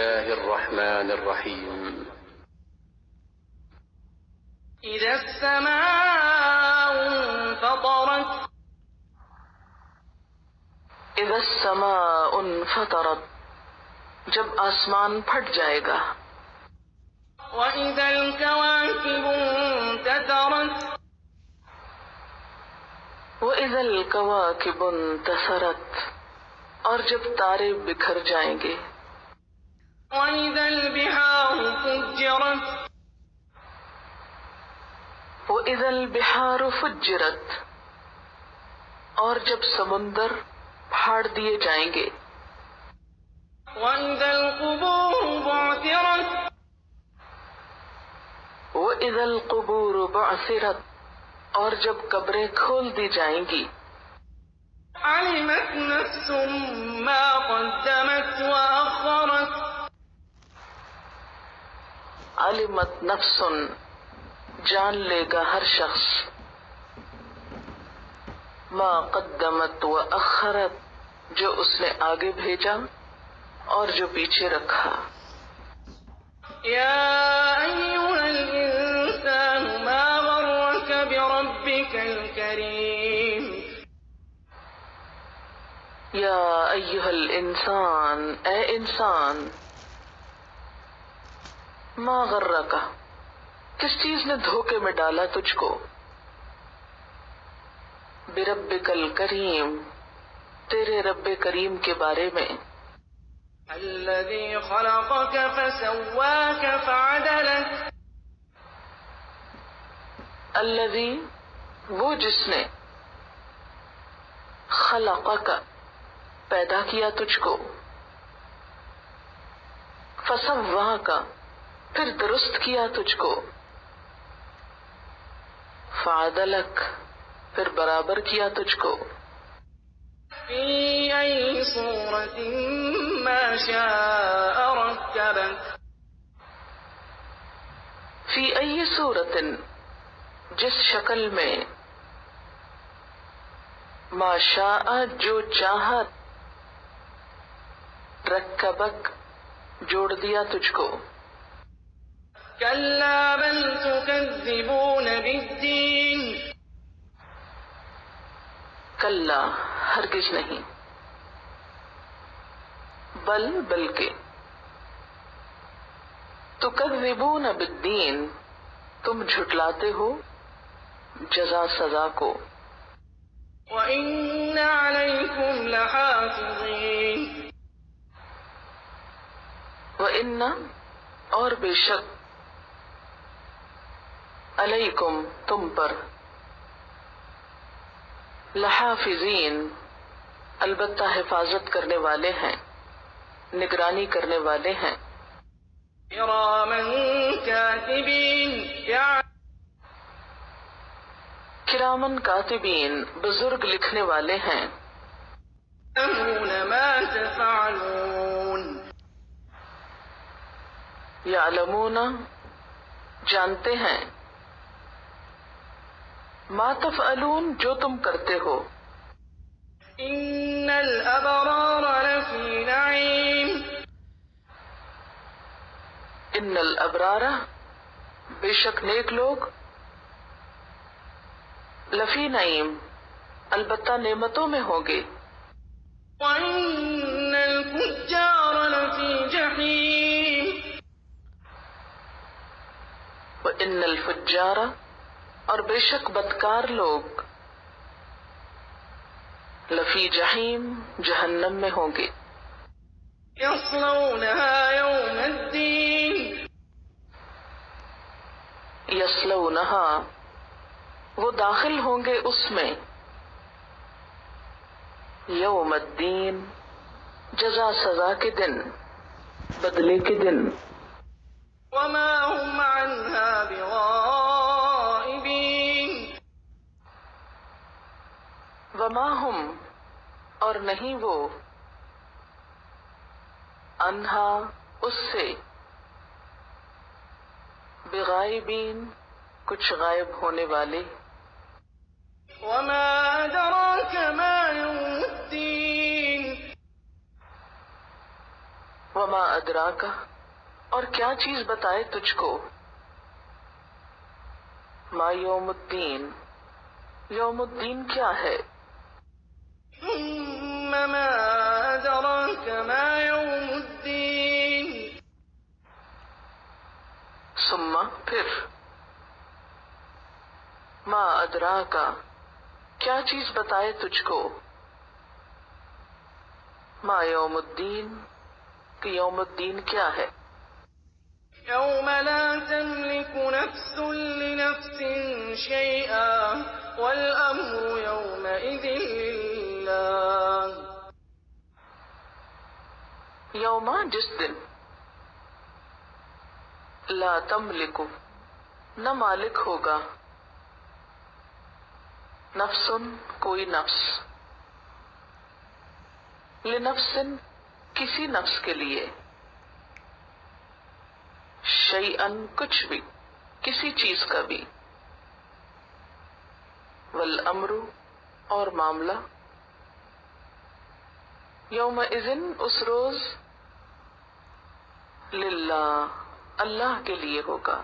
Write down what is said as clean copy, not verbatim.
الله الرحمن الرحيم إذا السماء انفطرت اذا السماء انفطرت، جب آسمان پھٹ جائے گا. وإذا الكواكب انتثرت وَإِذَا الْكَوَاكِبُ انتَثَرَتْ، اور جب تارے بکھر جائیں گے. وإذا البحار فجرت وَإِذَا الْبِحَارُ فُجِّرَتْ، اور جب سمندر پھاڑ دیے جائیں گے. وإذا القبور بعثرت وَإِذَا الْقُبُورُ بُعْثِرَتْ، اور جب قبریں کھول دی جائیں گی. علمت نفس ما قدمت وأخرت علمت نفس، جان لے گا ہر شخص، ما قدمت و اخرت، جو اس نے آگے بھیجا اور جو پیچھے رکھا. يا أيها الإنسان ما غرك بربك الكريم یا ایہا الانسان، اے انسان، ما غرک، کس چیز نے دھوکے میں ڈالا تجھ کو، بربک الکریم، تیرے رب کریم کے بارے میں. الذي خلقك فسواك فعدلك الذی، وہ جس نے، خلقک، پیدا کیا تجھ کو، فسواک، پھر درست کیا تجھ کو، فعدلک، پھر برابر کیا تجھ کو. في أي صورة ما شاء ركبك فی ای صورت، جس شکل میں، ما شاء، جو چاہت، رکبک، جوڑ دیا تجھ کو. كلا بل تكذبون بالدين کلا، ہرگز نہیں، بلکہ، تکذبون بالدین، تم جھٹلاتے ہو جزا سزا کو. وإن عليكم لحافظين وَإِنَّ، اور بے شک، علیکم، تم پر، لحافظین، البتہ حفاظت کرنے والے ہیں، نگرانی کرنے والے ہیں. كراما كاتبين کرامن کاتبین، بزرگ لکھنے والے ہیں. يعلمون ما تفعلون یعلمون، جانتے ہیں، ما تفعلون، جو تم کرتے ہو. إن الأبرار لفي نعيم ان الابرار، بے شک نیک لوگ، لفی نعیم، البتہ نعمتوں میں ہوں گے. وإن الفجار لفي جحيم وَإِنَّ الْفُجَّارَ، اور بے شک بدکار لوگ، لفی جہیم، جہنم میں ہوں گے. يصلونها يوم الدين یصلونہا، وہ داخل ہوں گے اس میں، یوم الدین، جزا سزا کے دن، بدلے کے دن. وما هم عنها بغائبين وما ہم، اور نہیں وہ، انہا، اس سے، بغائبین، کچھ غائب ہونے والے. وما أدراك ما يوم الدين وما ادراکا، اور کیا چیز بتائے تجھ کو، ما یوم الدین، یوم الدین کیا ہے، ثم ما أدراك ما يوم الدين ثم پھر، ما ادراکا کیا چیز بتائے تجھ کو، ما یوم الدین کہ یوم الدین کیا ہے، يوم لا تملك نفس لنفس شيئا والأمر يومئذ لله یوما جس دن، لا تملک نہ مالک ہوگا، نفس کوئی نفس، لنفس کسی نفس کے لیے، شیئن کچھ بھی، کسی چیز کا بھی، والامر اور معاملہ، یوم اذن اس روز، للہ اللہ کے لیے ہوگا۔